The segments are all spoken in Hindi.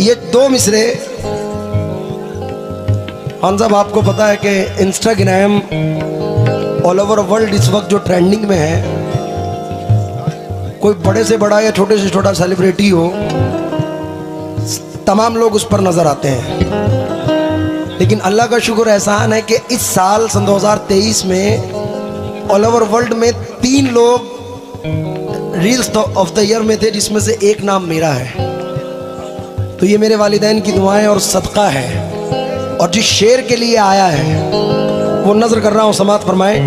ये दो मिसरे खान साहब, आपको पता है कि इंस्टाग्राम ऑल ओवर वर्ल्ड इस वक्त जो ट्रेंडिंग में है, कोई बड़े से बड़ा या छोटे से छोटा सेलिब्रिटी हो, तमाम लोग उस पर नजर आते हैं। लेकिन अल्लाह का शुक्र एहसान है कि इस साल सन 2023 में ऑल ओवर वर्ल्ड में 3 लोग रील्स ऑफ द ईयर में थे, जिसमें से एक नाम मेरा है। तो ये मेरे वालिदैन की दुआएं और सदका है। और जिस शेर के लिए आया है वो नजर कर रहा हूं, समात फरमाए।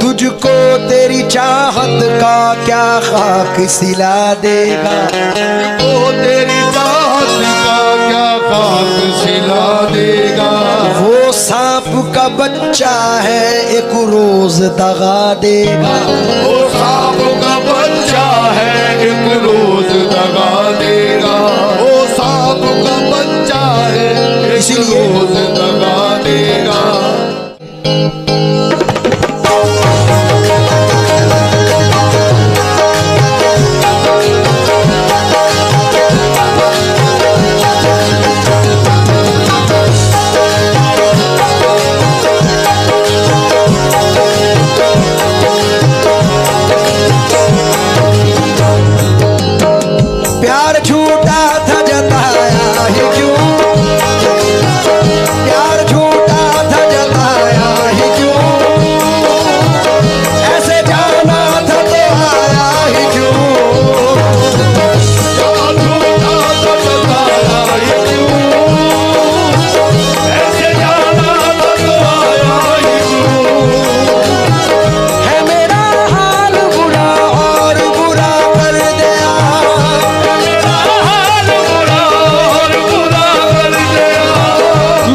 तुझको तेरी चाहत का क्या खाक सिला देगा, वो तेरी चाहत का क्या खाक सिला देगा। वो सांप का बच्चा है एक रोज दगा देगा, वो सांप का बच्चा है एक रोज दगा देगा। वो सांप का बच्चा है एक रोज दगा देगा। प्यार झूठा था जताया ही क्यों, प्यार झूठा था जताया ही क्यों, ऐसे जाना था तो आया ही क्यों। प्यार झूठा था जताया ही क्यों, ऐसे जाना था तो आया ही क्यों। है मेरा हाल बुरा और बुरा कर दिया,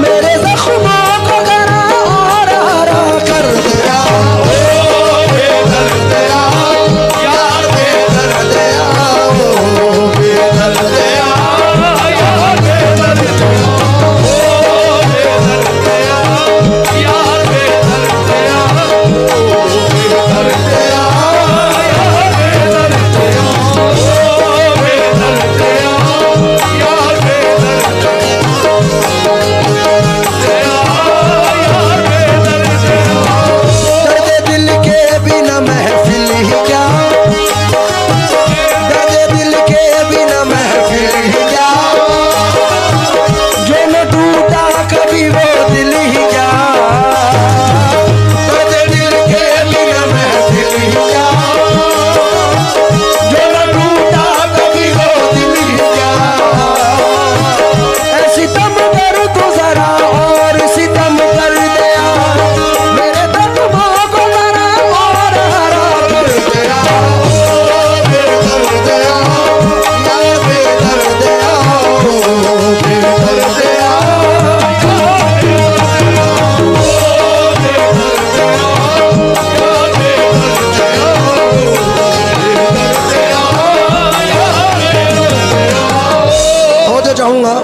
मेरे जख्मों को गरा और हरा कर दिया। बेदर्द यार बेदर्द ओ बेदर्द यार बेदर्द ओ बेदर्द यार बेदर्द ओ बेदर्द यार बेदर्द ओ बेदर्द यार दर्द दिल के बिना महफिल ही क्या, दर्द दिल के बिना महफिल ही क्या, जो न टूटा कभी वो दिल ही क्या। दर्द दिल के बिना महफिल ही क्या, जो न टूटा कभी वो दिल ही क्या। ऐसी तम कर तू जरा और सितम कर दिया, मेरे जख्मों को गरा और हरा कर दिया। बेदर्द यार बेदर्द ओ बेदर्द हो जो चाहूंगा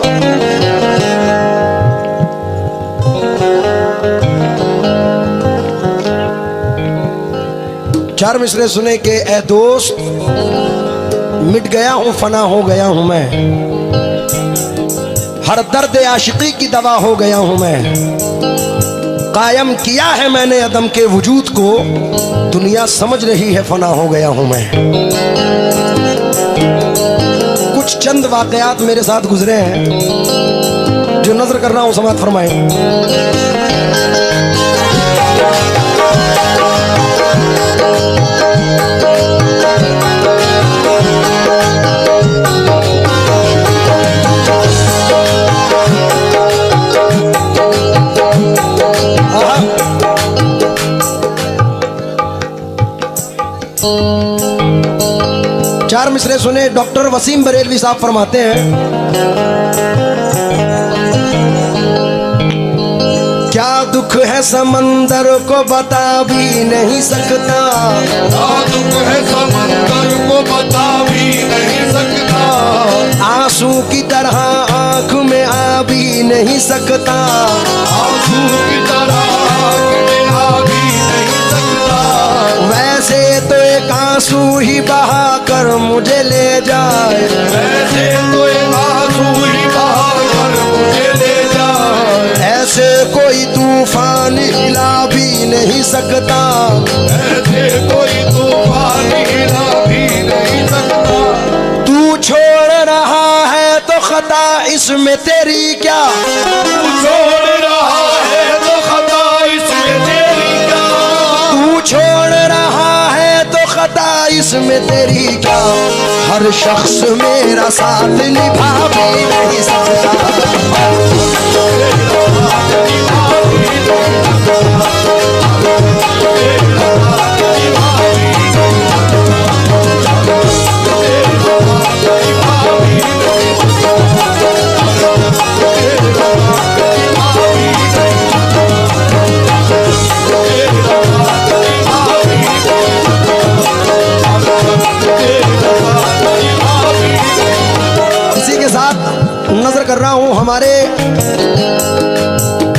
चार मिसरे सुने के ए दोस्त, मिट गया हूं फना हो गया हूं मैं, हर दर्द आशिकी की दवा हो गया हूं मैं। कायम किया है मैंने अदम के वजूद को, दुनिया समझ रही है फना हो गया हूं मैं। कुछ चंद वाकयात मेरे साथ गुजरे हैं जो नजर कर रहा हूं, समात फरमाए। चार मिसरे सुने, डॉक्टर वसीम बरेलवी साहब फरमाते हैं, क्या दुख है समंदर को बता भी नहीं सकता, क्या दुख है समंदर को बता भी नहीं सकता। आंसू की तरह आंख में आ भी नहीं सकता, आंसू की तरह आंख में आ भी नहीं सकता। वैसे तो एक आंसू ही बहा कर मुझे ले जाए, ऐसे कोई आंसू ही बहाकर मुझे ले जाए, ऐसे कोई तूफान हिला भी नहीं सकता, ऐसे कोई तूफान हिला भी नहीं सकता। तू छोड़ रहा है तो खता इसमें तेरी क्या, तू छोड़ रहा है तो खता इसमें तेरी क्या, तू छोड़ रहा है तो खता इसमें तेरी क्या। हर शख्स मेरा साथ निभा भी नहीं सकता, नजर कर रहा हूं हमारे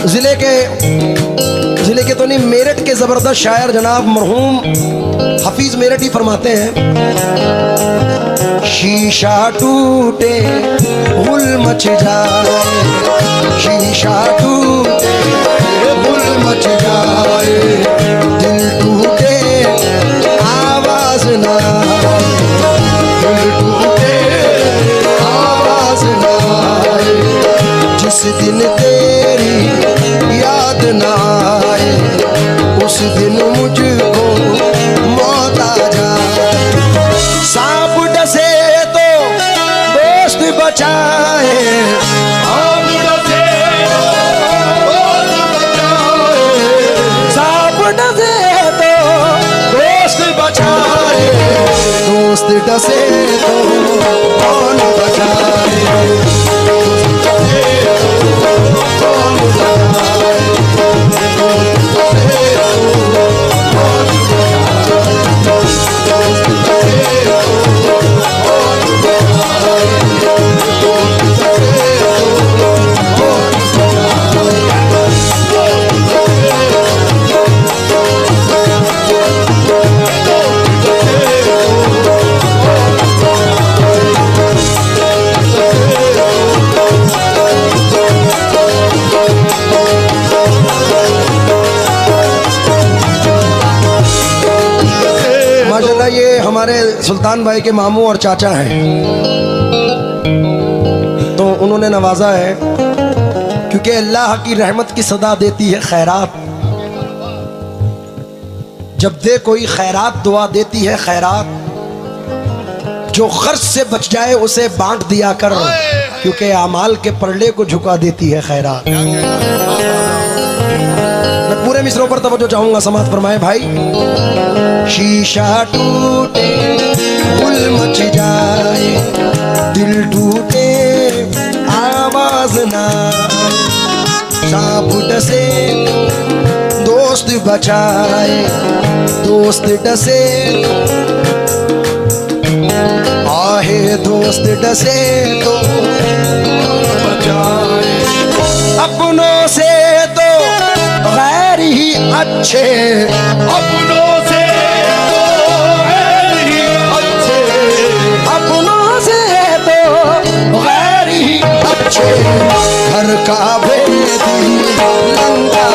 जिले के तो नहीं, मेरठ के जबरदस्त शायर जनाब मरहूम हफीज मेरठी फरमाते हैं, शीशा टूटे गुल मच जाए, शीशा टूटे गुल मच जाए, दिल टूटे आवाज ना आए, दिल टूटे आवाज ना आए, जिस दिन तेरी याद ना आए उस दिन मुझको मौत आ जाए। सांप डसे तो दोस्त बचाए, सांप डसे तो दोस्त बचाए, सांप डसे तो दोस्त बचाए, दोस्त डसे तो कौन बचाए, ये हमारे सुल्तान भाई के मामू और चाचा हैं, तो उन्होंने नवाजा है क्योंकि अल्लाह की रहमत की सदा देती है खैरात। जब दे कोई खैरात दुआ देती है खैरात, जो खर्च से बच जाए उसे बांट दिया कर, क्योंकि अमाल के परले को झुका देती है खैरात। मैं पूरे मिसरों पर तवज्जो चाहूंगा, समात फरमाए भाई। शीशा टूटे गुल मच जाए, दिल टूटे आवाज ना, सांप डसे दोस्त बचाए, दोस्त डसे आहे, दोस्त डसे तो बचाए, अपनों से तो गैर ही अच्छे, अपनों से तो गैर ही अच्छे, अपनों से तो गैर ही अच्छे, घर का भेदी लंका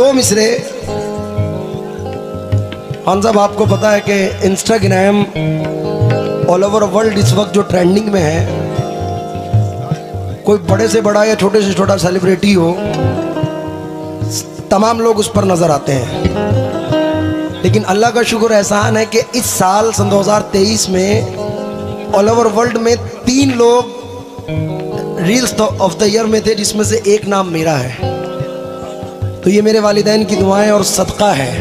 दो मिसरे। खान साहब, आपको पता है कि इंस्टाग्राम ऑल ओवर वर्ल्ड इस वक्त जो ट्रेंडिंग में है, कोई बड़े से बड़ा या छोटे से छोटा सेलिब्रिटी हो, तमाम लोग उस पर नजर आते हैं। लेकिन अल्लाह का शुक्र एहसान है कि इस साल सन 2023 में ऑल ओवर वर्ल्ड में 3 लोग रील्स ऑफ द ईयर में थे, जिसमें से एक नाम मेरा है। तो ये मेरे वालिदैन की दुआएं और सदका है।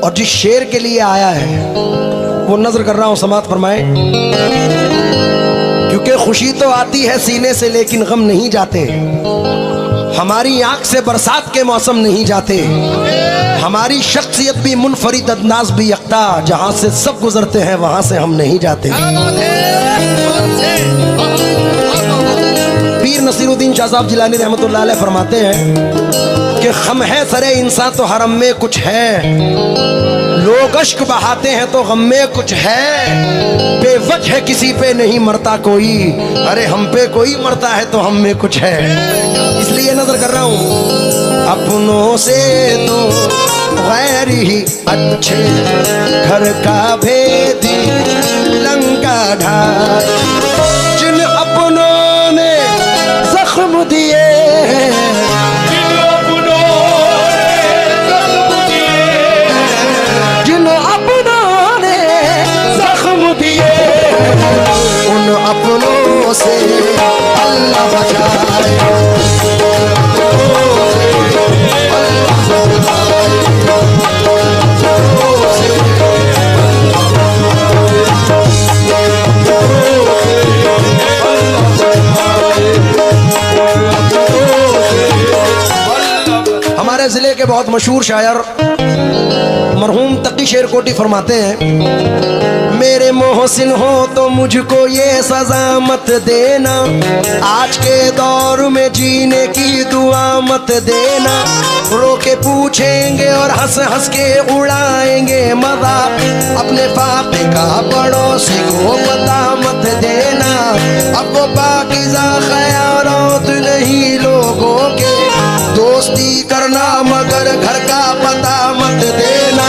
और जिस शेर के लिए आया है वो नजर कर रहा हूं, समात फरमाए। क्योंकि खुशी तो आती है सीने से लेकिन गम नहीं जाते, हमारी आंख से बरसात के मौसम नहीं जाते, हमारी शख्सियत भी मुनफरिद अंदाज भी यकता, जहां से सब गुजरते हैं वहां से हम नहीं जाते। पीर नसीरुद्दीन शाह साहब जिलानी रहमतुल्लाह अलैह फरमाते हैं कि खम है सरे इंसान तो हरम में कुछ है, लोग अश्क बहाते हैं तो गम में कुछ है, बेवजह किसी पे नहीं मरता कोई, अरे हम पे कोई मरता है तो हम में कुछ है। इसलिए नजर कर रहा हूं, अपनों से तो गैर ही अच्छे, घर का भेदी लंका ढाल, जिन अपनों ने जख्म दिए, उन अपनों से अल्लाह बचाए। हमारे जिले के बहुत मशहूर शायर मरहूम तकी शेर कोटी फरमाते हैं, मेरे मोहसिन हो तो मुझको ये सजा मत देना, आज के दौर में जीने की दुआ मत देना, रो के पूछेंगे और हंस हंस के उड़ाएंगे मजाक, अपने पापे का पड़ोसी को पता मत देना, अब वो पाकीज़ा ख़यालात नहीं लोगों के, दोस्ती करना मगर घर का पता मत देना,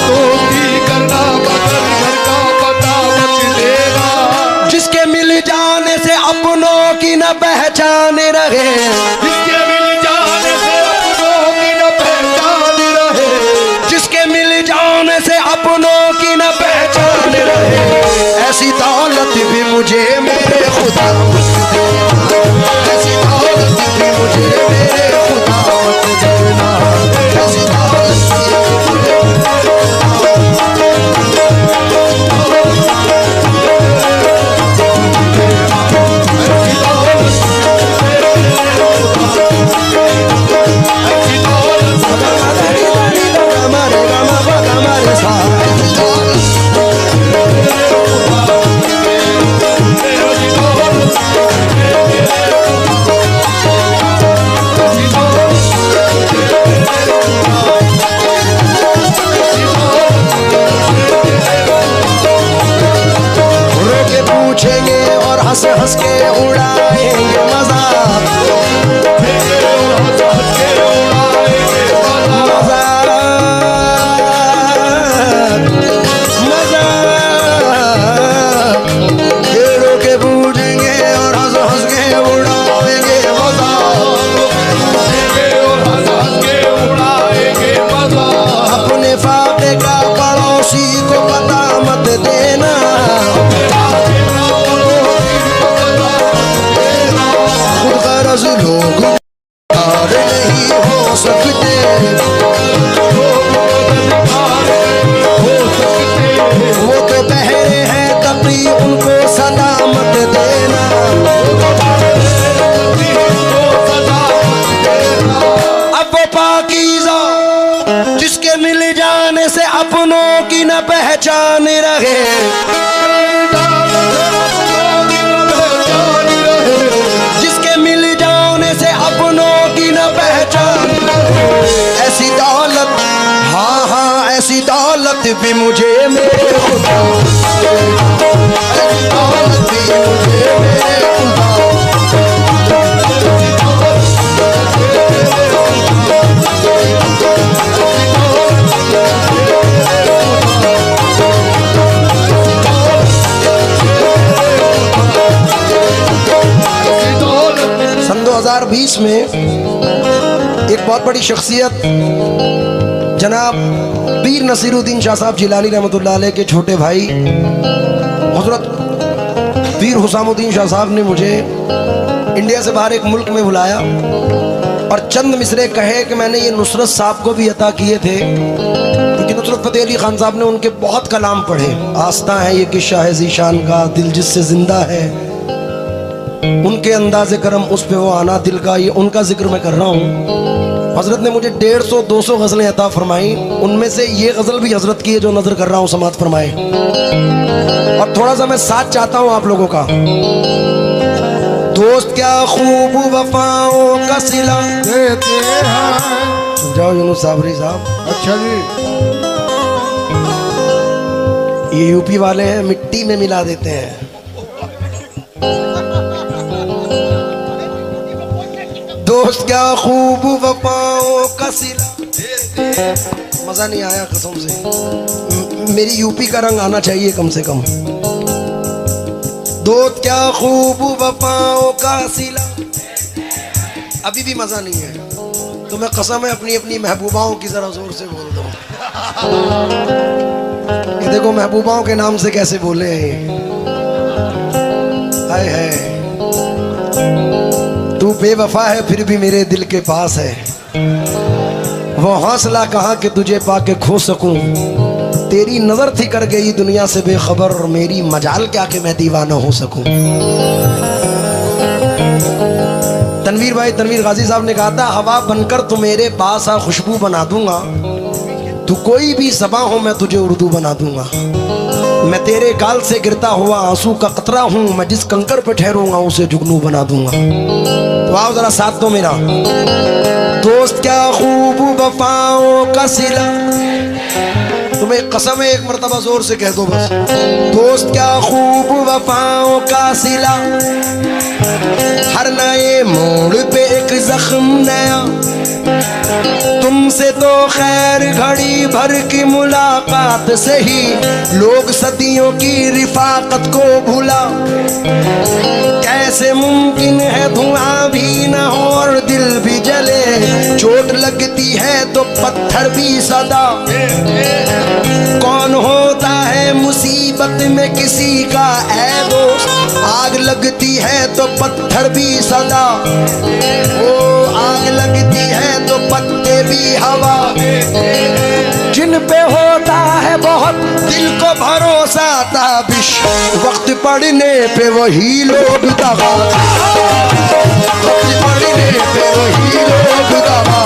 दोस्ती करना मगर घर का पता मत देना, जिसके मिल जाने से अपनों की न पहचान रहे, जिसके मिल जाने से अपनों की न पहचान रहे, जिसके मिल जाने से अपनों की न पहचान रहे, ऐसी दौलत भी मुझे मेरे खुदा मत देना, ऐसी दौलत भी मुझे मेरे खुदा मत देना, ऐसी दौलत पूछेंगे और हंस हंस के उड़ाएंगे मजाक, घेरों के पूछेंगे और हंस हंस के उड़ाएंगे मजाक, अपने फाके का पड़ोसी को पता मत देना, लोग नहीं हो सकते, वो तो बहरे हैं तभी उनको सदा मत देना, अब वो पाकीज़ा जिसके मिल जाने से अपनों की न पहचान रहे, ऐसी दौलत, हाँ हाँ ऐसी दौलत भी मुझे मेरे खुदा, ऐसी दौलत भी मुझे मेरे खुदा, 2020 में एक बहुत बड़ी शख्सियत जनाब पीर नसीरुद्दीन शाह साहब जिलानी रहमतुल्लाह अलैह के छोटे भाई हजरत पीर हुसामुद्दीन शाह साहब ने मुझे इंडिया से बाहर एक मुल्क में बुलाया और चंद मिसरे कहे कि मैंने ये नुसरत साहब को भी अता किए थे, क्योंकि नुसरत फतेह अली खान साहब ने उनके बहुत कलाम पढ़े। आस्था है ये किस्सा है ज़ीशान का, दिल जिससे जिंदा है, उनके अंदाज़े करम उस पे वो आना दिल का, ये उनका जिक्र मैं कर रहा हूँ। हजरत ने मुझे 150-200 गज़लें अता फरमाई, उनमें से ये गज़ल भी हजरत की है जो नजर कर रहा हूँ, समात फरमाए। और थोड़ा सा मैं साथ चाहता हूँ आप लोगों का। दोस्त क्या खूब वफाओं का सिला देते हैं। जाओ यूनुस साबरी साहब। अच्छा जी, ये यूपी वाले हैं, मिट्टी में मिला देते हैं। दोस्त क्या खूब वफाओं का सिला, मजा नहीं आया कसम से, मेरी यूपी का रंग आना चाहिए कम से कम। दोस्त क्या खूब वफाओं का सिला, अभी भी मजा नहीं है तो मैं कसम है अपनी अपनी महबूबाओं की जरा जोर से बोल दूं। ये देखो महबूबाओं के नाम से कैसे बोले हैं। हाय है, तू बेवफा है फिर भी मेरे दिल के पास है, वो हौसला कहाँ कि तुझे पाके खो सकूं, तेरी नजर थी कर गई दुनिया से बेखबर, मेरी मजाल क्या कि मैं दीवाना हो सकूं। तनवीर भाई, तनवीर गाजी साहब ने कहा था, हवा बनकर तू मेरे पास आ, खुशबू बना दूंगा, तू कोई भी ज़बां हो मैं तुझे उर्दू बना दूंगा, मैं तेरे गाल से गिरता हुआ आंसू का कतरा हूँ, मैं जिस कंकर पे ठहरूंगा उसे जुगनू बना दूंगा। तो आओ जरा साथ दो मेरा। दोस्त क्या खूब वफाओं का सिला, तुम्हें कसम है एक मर्तबा जोर से कह दो बस। दोस्त क्या खूब वफाओं का सिला, हर नए मोड़ पे एक जख्म नया, तुमसे तो खैर घड़ी भर की मुलाकात से ही लोग सदियों की रिफाकत को भूला, कैसे मुमकिन है धुआं भी न हो और दिल भी जले, चोट लगती है तो पत्थर भी सदा, कौन होता है मुसीबत में किसी का ऐ दोस्त, आग लगती है तो पत्थर भी सदा, ओ आग लगती है तो पत्ते भी हवा, जिन पे होता है बहुत दिल को भरोसा ताबिश, वक्त पड़ने पे वही लोग दगा, वक्त पड़ने पे वही लोग दगा,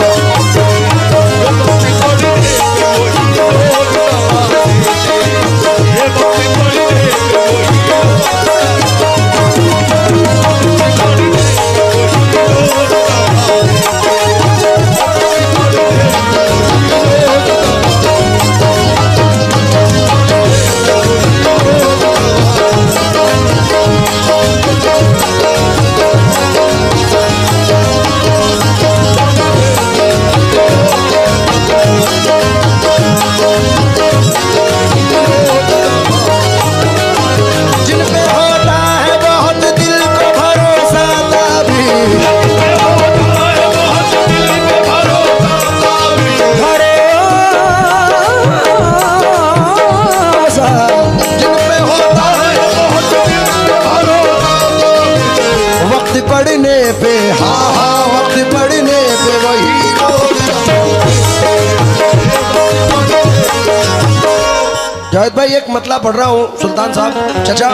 जावेद भाई एक मतला पढ़ रहा हूँ, सुल्तान साहब चचा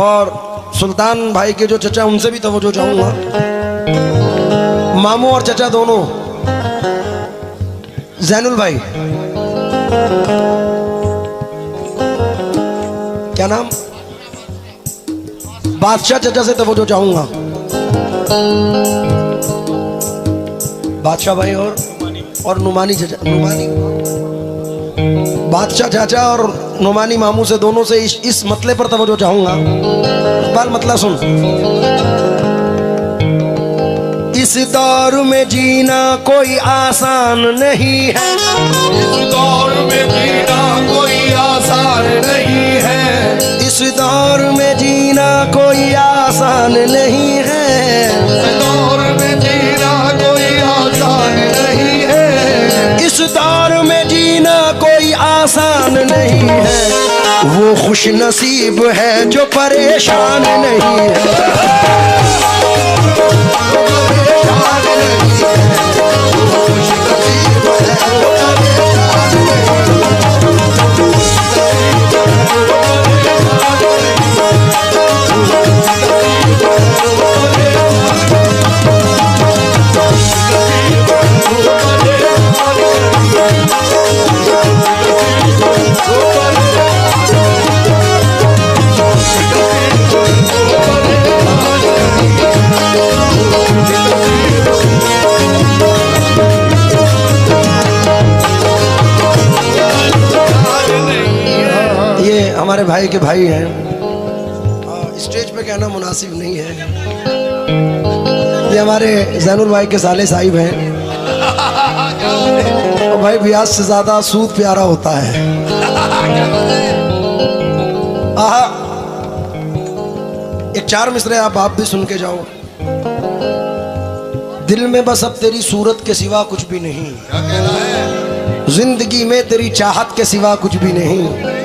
और सुल्तान भाई के जो चचा उनसे भी तवज्जो चाहूँगा, मामू और चचा दोनों, जैनुल भाई क्या नाम, बादशाह चचा से तवज्जो चाहूँगा, बादशाह भाई और नुमानी चचा, नुमानी बादशाह चाचा और नुमानी मामू से दोनों से इस मतले पर तवज्जो चाहूंगा। बाल मतला सुन। इस दौर में जीना कोई आसान नहीं है, इस दौर में जीना कोई आसान नहीं है, इस दौर में जीना कोई आसान नहीं है, इस दौर आसान नहीं है, वो खुश नसीब है जो परेशान नहीं है। हमारे भाई के भाई हैं, स्टेज पे कहना मुनासिब नहीं है। ये हमारे जैनुल भाई के साले साहिब हैं। और भाई ब्याज से ज्यादा सूद प्यारा होता है। आहा, एक 4 मिसरे आप भी सुन के जाओ। दिल में बस अब तेरी सूरत के सिवा कुछ भी नहीं, जिंदगी में तेरी चाहत के सिवा कुछ भी नहीं।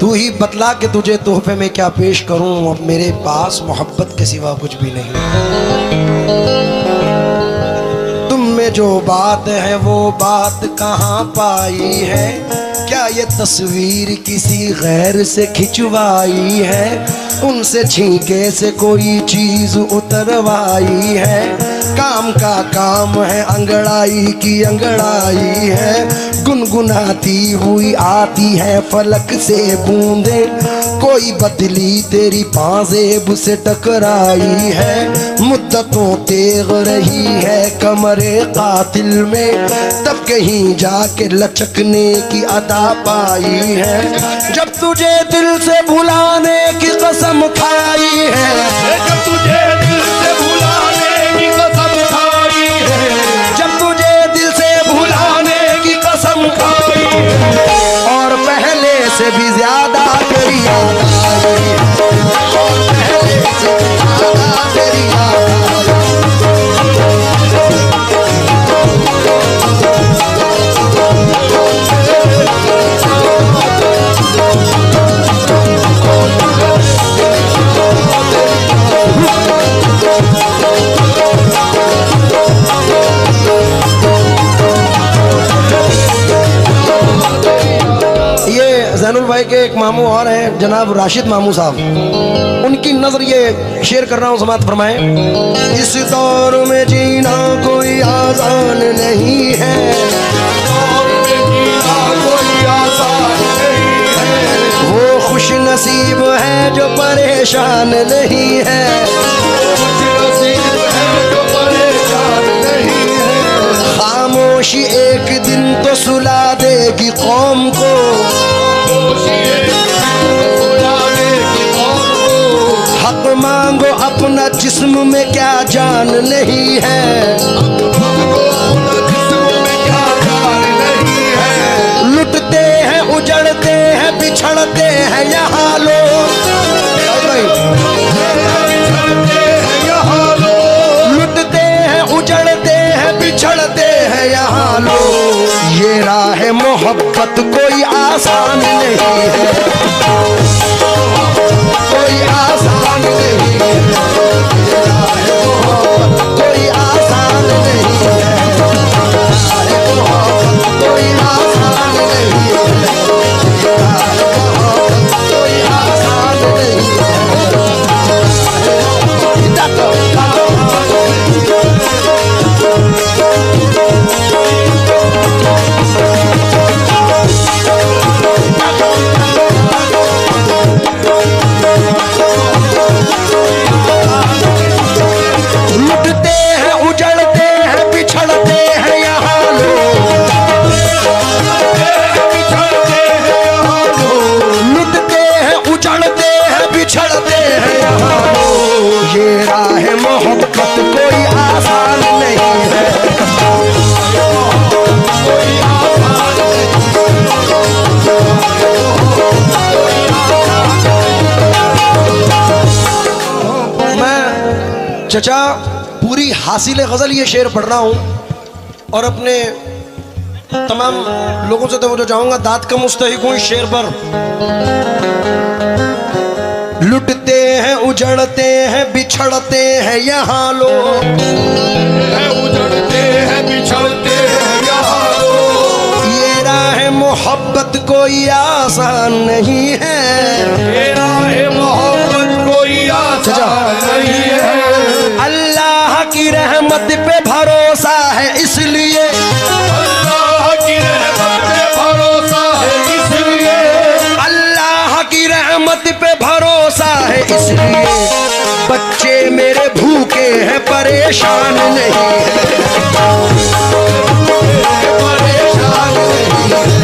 तू ही बतला के तुझे तोहफे में क्या पेश करूं, अब मेरे पास मोहब्बत के सिवा कुछ भी नहीं। तुम में जो बात है वो बात कहाँ पाई है, क्या ये तस्वीर किसी गैर से खिंचवाई है, उनसे छींके से कोई चीज उतरवाई है। काम का काम है, अंगड़ाई की अंगड़ाई है, गुनगुनाती हुई आती है फलक से बूंदे, कोई बदली तेरी पाजेब से टकराई है। मुद्दतों तेग रही है कमरे कातिल में, तब कहीं जाके लचकने की अदा पाई है। जब तुझे दिल से भुलाने की कसम खाई है, जब तुझे दिल से भुलाने की कसम खाई है, जब तुझे दिल से भुलाने की कसम खाई है, और पहले से भी ज्यादा तेरी याद आई है, और पहले से भी ज्यादा तेरी याद आई है। जैनुल भाई के एक मामू और हैं जनाब राशिद मामू साहब, उनकी नजर ये शेयर कर रहा हूँ, समाप्त फरमाएं। इस दौर में जीना कोई आसान नहीं है, कोई आसान नहीं है, वो खुश नसीब है जो परेशान नहीं है, खुश नसीब है जो परेशान नहीं है। खामोशी एक दिन तो सुला देगी कौम को, हक मांगो अपना जिस्म में क्या जान नहीं है, लुटते हैं उजड़ते हैं बिछड़ते हैं यहाँ लोग, लुटते हैं उजड़ते हैं बिछड़ते हैं यहाँ लोग। ये राह मोहब्बत कोई आसान नहीं है, कोई आसान नहीं है, ये राह मोहब्बत कोई आसान नहीं है, राह मोहब्बत कोई आसान नहीं है, ये राह मोहब्बत कोई आसान नहीं है। लुटते हैं उजड़ते हैं बिछड़ते हैं यहाँ लोग, लुटते हैं उजड़ते हैं बिछड़ते हैं यहाँ लोग। ये राह मोहब्बत कोई आसान नहीं है, कोई आसान नहीं। मैं चचा पूरी हासिल गजल ये शेर पढ़ रहा हूँ और अपने तमाम लोगों से तो चाहूंगा, दाद का मुस्तहिक हूं इस शेर पर। लुटते हैं, उजड़ते हैं, बिछड़ते हैं यहाँ लोग, उजड़ते हैं, बिछड़ते हैं यहाँ लोग। ये राह मोहब्बत कोई आसान नहीं है, ये राह मोहब्बत कोई आसान नहीं है। अल्लाह की रहमत पे भरोसा है इसलिए, अल्लाह की रहमत पे भरोसा है इसलिए, अल्लाह की रहमत पे भरोसा है इसलिए बच्चे मेरे भूखे हैं, परेशान नहीं है, परेशान नहीं है,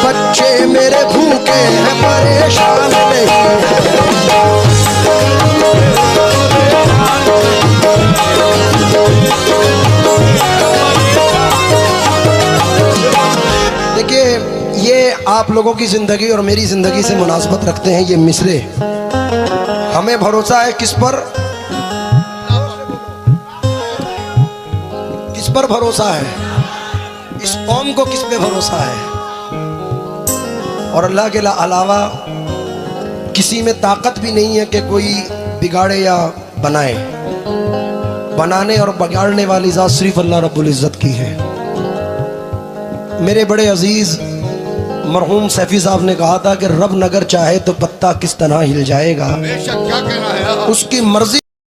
बच्चे मेरे भूखे हैं, आप लोगों की जिंदगी और मेरी जिंदगी से मुनासबत रखते हैं ये मिसरे। हमें भरोसा है किस पर? किस पर भरोसा है? इस कौम को किस पे भरोसा है? और अल्लाह के अलावा किसी में ताकत भी नहीं है कि कोई बिगाड़े या बनाए। बनाने और बिगाड़ने वाली ज़ात सिर्फ अल्लाह रब्बुल इज़्ज़त की है। मेरे बड़े अजीज मरहूम सैफी साहब ने कहा था कि रब नगर चाहे तो पत्ता किस तरह हिल जाएगा, बेशक क्या कह रहा है उसकी मर्जी